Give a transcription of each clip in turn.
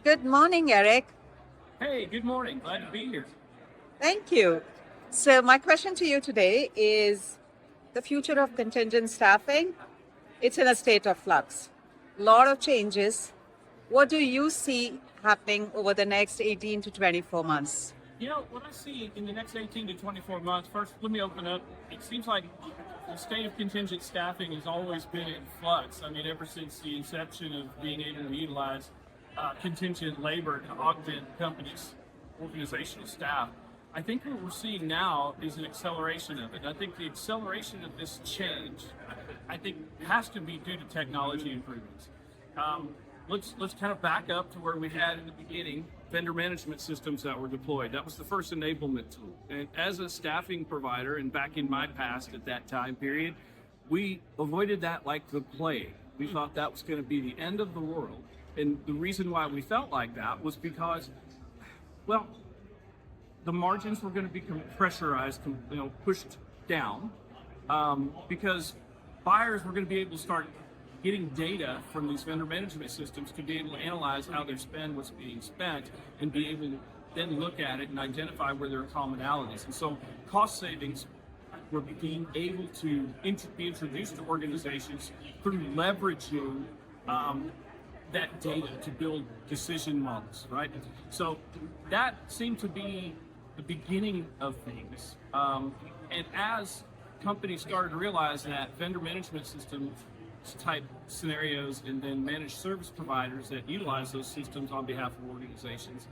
Good morning, Eric. Hey, good morning. Glad to be here. Thank you. So, my question to you today is the future of contingent staffing. It's in a state of flux. A lot of changes. What do you see happening over the next 18 to 24 months? What I see in the next 18 to 24 months, first, let me open up. It seems like the state of contingent staffing has always been in flux. I mean, ever since the inception of being able to utilize contingent labor to augment companies' organizational staff. I think what we're seeing now is an acceleration of it. I think the acceleration of this change, I think, has to be due to technology improvements. Um, let's kind of back up to where we had in the beginning vendor management systems that were deployed. That was the first enablement tool. And as a staffing provider, and back in my past at that time period, we avoided that like the plague. We thought that was going to be the end of the world. And the reason why we felt like that was because, well, the margins were going to be pressurized, pushed down, because buyers were going to be able to start getting data from these vendor management systems to be able to analyze how their spend was being spent and be able to then look at it and identify where there are commonalities. And so cost savings were being able to be introduced to organizations through leveraging that data to build decision models, right? So that seemed to be the beginning of things. And as companies started to realize that vendor management systems type scenarios and then managed service providers that utilize those systems on behalf of organizations,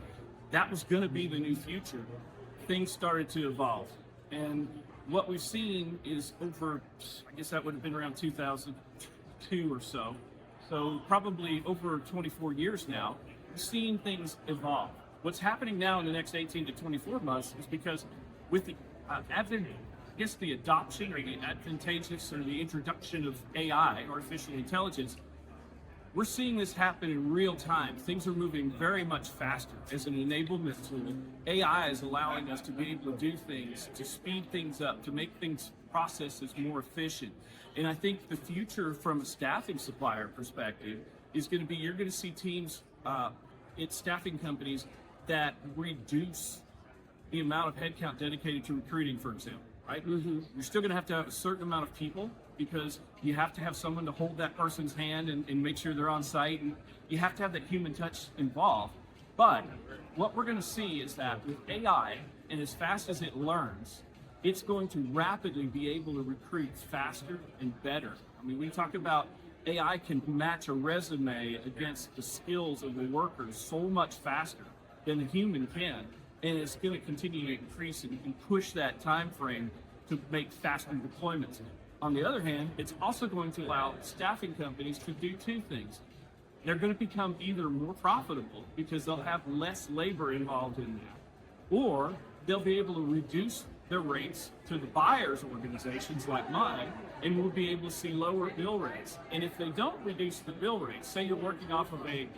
that was going to be the new future. Things started to evolve. And what we've seen is over, I guess that would have been around 2002 or so. So probably over 24 years now, we've seen things evolve. What's happening now in the next 18 to 24 months is because with the the adoption or the advantageous or the introduction of AI, artificial intelligence, we're seeing this happen in real time. Things are moving very much faster. As an enablement tool, AI is allowing us to be able to do things, to speed things up, to make things processes more efficient. And I think the future from a staffing supplier perspective is going to be, you're going to see teams, it's staffing companies that reduce the amount of headcount dedicated to recruiting, for example, right? Mm-hmm. You're still going to have a certain amount of people because you have to have someone to hold that person's hand and make sure they're on site, and you have to have that human touch involved. But what we're going to see is that with AI, and as fast as it learns, it's going to rapidly be able to recruit faster and better. I mean, we talk about AI can match a resume against the skills of the workers so much faster than a human can, and it's going to continue to increase and push that time frame to make faster deployments. On the other hand, it's also going to allow staffing companies to do two things. They're going to become either more profitable because they'll have less labor involved in that, or they'll be able to reduce their rates to the buyers' organizations like mine, and we'll be able to see lower bill rates. And if they don't reduce the bill rates, say you're working off of a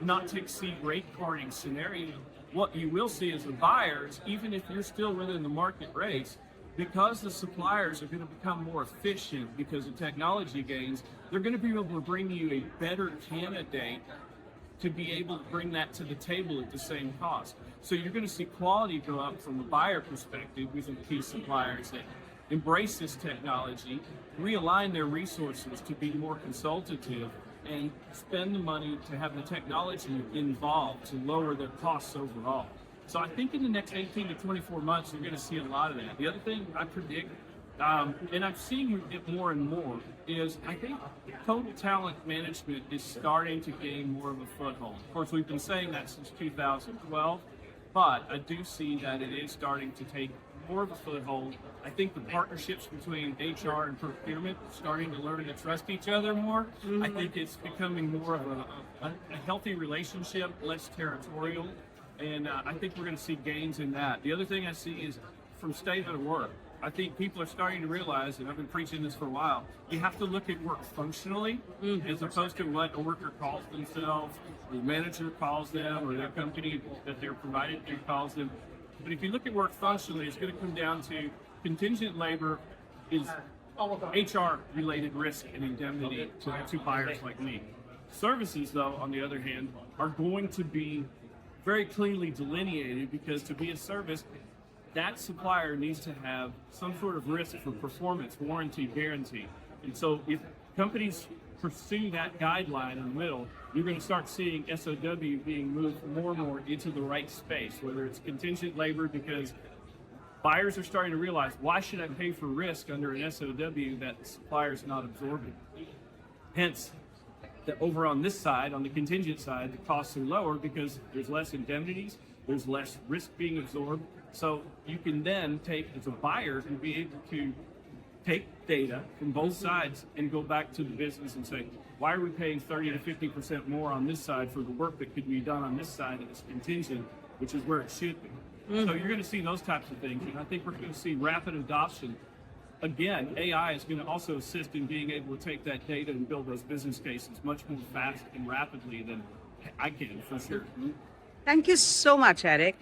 not to exceed rate carding scenario, what you will see is the buyers, even if you're still within the market rates, because the suppliers are going to become more efficient because of technology gains, they're going to be able to bring you a better candidate to be able to bring that to the table at the same cost. So you're going to see quality go up from a buyer perspective with the key suppliers that embrace this technology, realign their resources to be more consultative, and spend the money to have the technology involved to lower their costs overall. So I think in the next 18 to 24 months, you're going to see a lot of that. The other thing I predict, and I'm seeing it more and more, is I think total talent management is starting to gain more of a foothold. Of course, we've been saying that since 2012, but I do see that it is starting to take more of a foothold. I think the partnerships between HR and procurement are starting to learn to trust each other more. Mm-hmm. I think it's becoming more of a healthy relationship, less territorial, and I think we're going to see gains in that. The other thing I see is from statement of work. I think people are starting to realize, and I've been preaching this for a while, you have to look at work functionally as opposed to what a worker calls themselves, the manager calls them, or their company that they're provided to calls them. But if you look at work functionally, it's going to come down to contingent labor is HR-related risk and indemnity to buyers like me. Services, though, on the other hand, are going to be very cleanly delineated, because to be a service, that supplier needs to have some sort of risk for performance, warranty, guarantee. And so if companies pursue that guideline in the middle, you're going to start seeing SOW being moved more and more into the right space, whether it's contingent labor, because buyers are starting to realize, why should I pay for risk under an SOW that the supplier is not absorbing? Hence, that over on this side, on the contingent side, the costs are lower because there's less indemnities, there's less risk being absorbed. So you can then take, as a buyer, and be able to take data from both sides and go back to the business and say, why are we paying 30 to 50% more on this side for the work that could be done on this side of this contingent, which is where it should be. So you're going to see those types of things, and I think we're going to see rapid adoption. Again, AI is going to also assist in being able to take that data and build those business cases much more fast and rapidly than I can, for sure. Thank you so much, Eric.